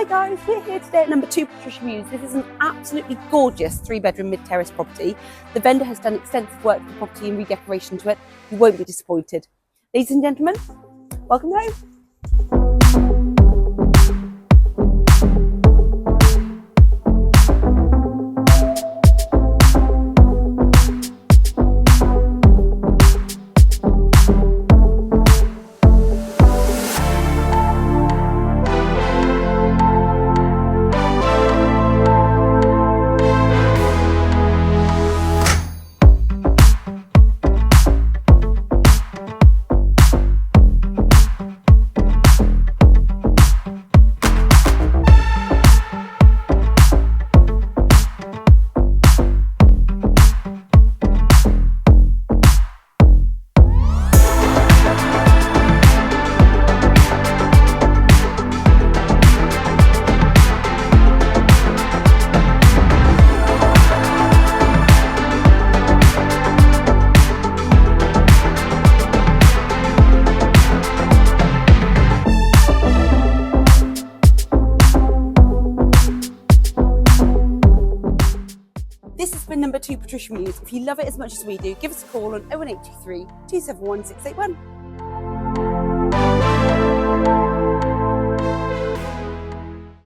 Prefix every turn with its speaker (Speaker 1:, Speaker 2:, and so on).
Speaker 1: Hi guys, we're here today at number 2 Patricia Mews. This is an absolutely gorgeous 3-bedroom mid-terrace property. The vendor has done extensive work to the property and redecoration to it. You won't be disappointed. Ladies and gentlemen, welcome home. This has been number 2 Patricia Mews. If you love it as much as we do, give us a call on 01823 271 681.